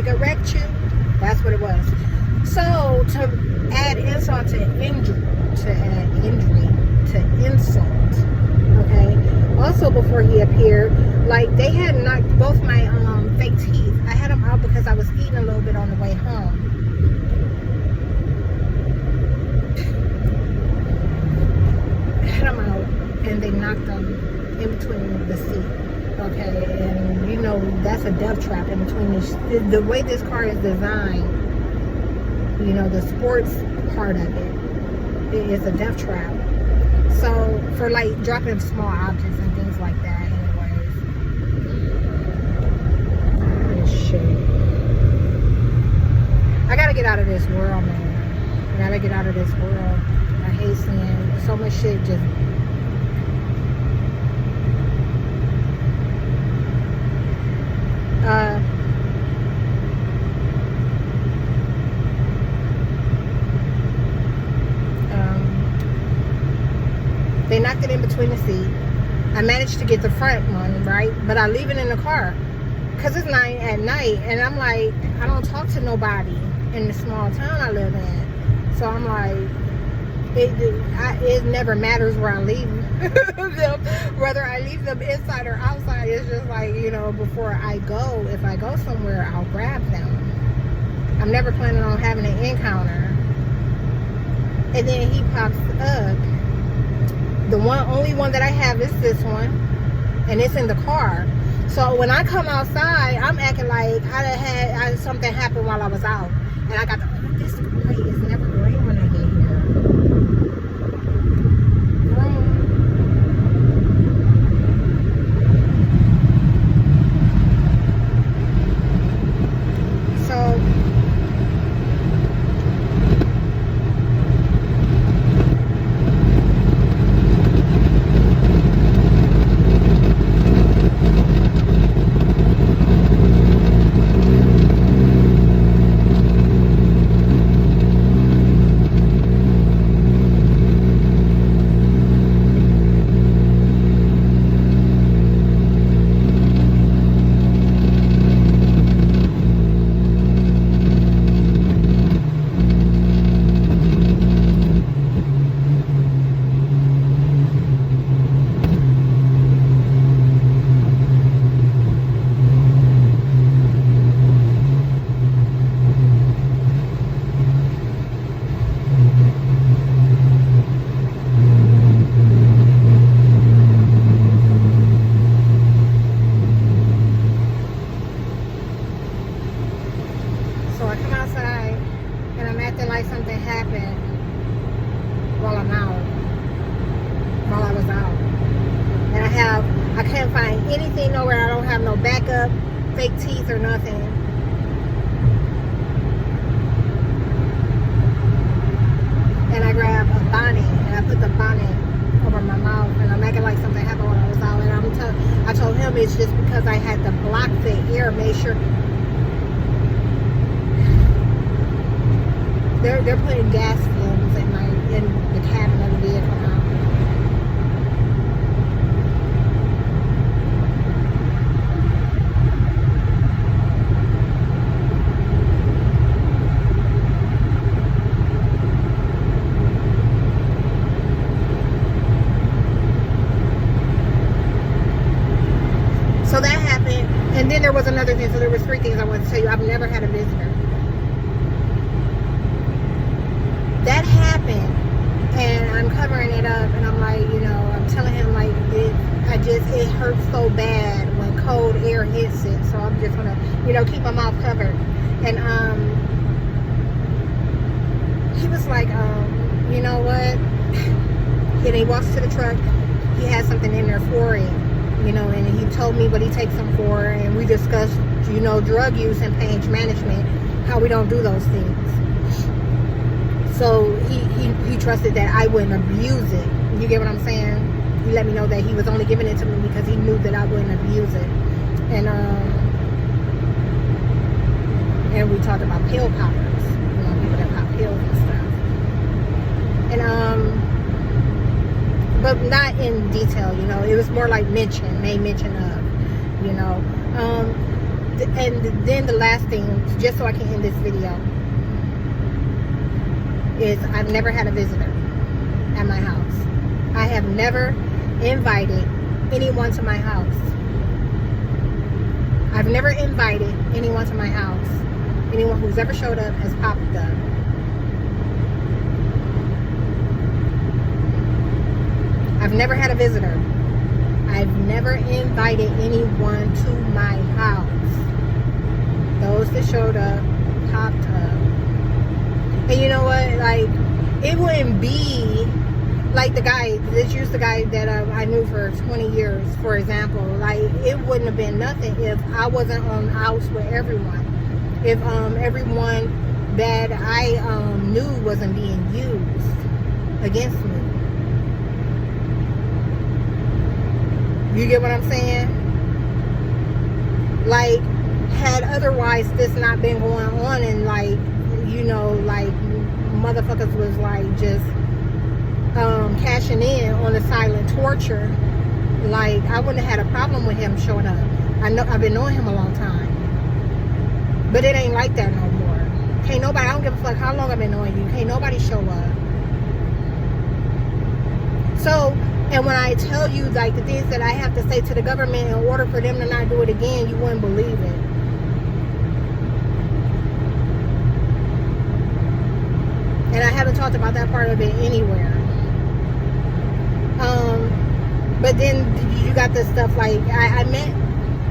nigga wrecked you. That's what it was. So to add insult to injury, to insult. Okay. Also, before he appeared, like they had knocked both my fake teeth. I had them out because I was eating a little bit on the way home. I had them out, and they knocked them in between the seat. Okay, and you know that's a death trap in between the way this car is designed. You know, the sports part of it is a death trap. So for like dropping small objects and things like that. Anyways, this shit. I gotta get out of this world, man. I gotta get out of this world. I hate seeing so much shit just. They knocked it in between the seat. I managed to get the front one, right? But I leave it in the car because it's 9 at night, and I'm like, I don't talk to nobody in the small town I live in. So I'm like, it never matters where I leave them, whether I leave them inside or outside. It's just like, you know, before I go, if I go somewhere, I'll grab them. I'm never planning on having an encounter. And then he pops up. The only one that I have is this one, and it's in the car. So when I come outside, I'm acting like something happened while I was out, and I got this light is never green when I get here. I can't find anything nowhere. I don't have no backup, fake teeth or nothing. And I grab a bonnet and I put the bonnet over my mouth, and I'm acting like something happened when I was out. And I told him it's just because I had to block the air, make sure. They're putting gas fumes in the cabin of the vehicle now. So that happened, and then there was another thing. So there was 3 things I wanted to tell you. I've never had a visitor. That happened, and I'm covering it up, and I'm like, you know, I'm telling him like it hurts so bad when cold air hits it. So I'm just gonna, you know, keep my mouth covered. And he was like, you know what? And he walks to the truck. He has something in there for it. You know, and he told me what he takes them for, and we discussed, you know, drug use and pain management, how we don't do those things. So he trusted that I wouldn't abuse it. You get what I'm saying? He let me know that he was only giving it to me because he knew that I wouldn't abuse it. And we talked about pill poppers, you know, people that pop pills and stuff. And but not in detail, you know. It was more like made mention of, you know. and then the last thing, just so I can end this video, is I've never had a visitor at my house. I have never invited anyone to my house. I've never invited anyone to my house. Anyone who's ever showed up has popped up. I've never had a visitor. I've never invited anyone to my house. Those that showed up popped up. And you know what? Like, it wouldn't be like the guy, let's use the guy that I knew for 20 years, for example. Like, it wouldn't have been nothing if I wasn't on the house with everyone. If everyone that I knew wasn't being used against me. You get what I'm saying? Like, had otherwise this not been going on, and like, you know, like motherfuckers was like just cashing in on the silent torture, like I wouldn't have had a problem with him showing up. I've been knowing him a long time, but it ain't like that no more. Can't nobody, I don't give a fuck how long I've been knowing you, can't nobody show up. So, and when I tell you like the things that I have to say to the government in order for them to not do it again, you wouldn't believe it. And I haven't talked about that part of it anywhere. But then you got this stuff like, I met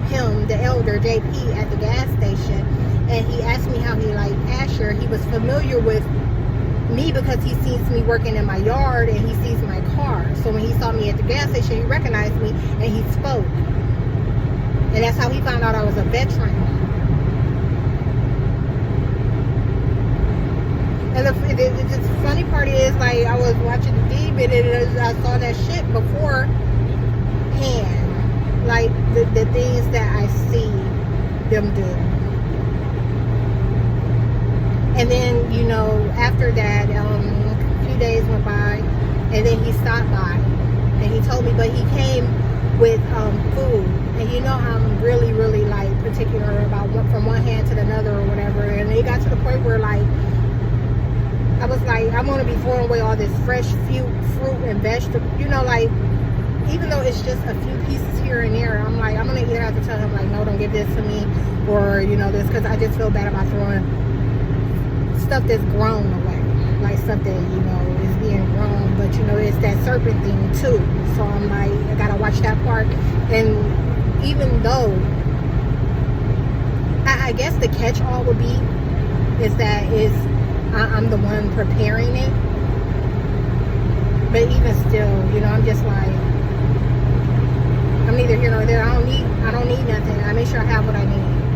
him, the elder, JP, at the gas station, and he asked me how he liked Asher. He was familiar with me because he sees me working in my yard and he sees my car. So when he saw me at the gas station, he recognized me and he spoke. And that's how he found out I was a veteran. And the funny part is, like, I was watching the Demon and I saw that shit beforehand. Like, the things that I see them do. And then, you know, after that, a few days went by, and then he stopped by. And he told me, but he came with food. And you know how I'm really, really, like, particular about from one hand to another or whatever. And it got to the point where, like, I was like, I'm going to be throwing away all this fresh fruit and vegetable. You know, like, even though it's just a few pieces here and there, I'm like, I'm going to either have to tell him, like, no, don't give this to me. Or, you know, this, because I just feel bad about throwing stuff that's grown away. Like, stuff that, you know, is being grown. But, you know, it's that serpent thing, too. So I'm like, I got to watch that part. And even though, I guess the catch-all would be, is that I'm the one preparing it. But even still, you know, I'm just like, I'm neither here nor there. I don't need nothing. I make sure I have what I need.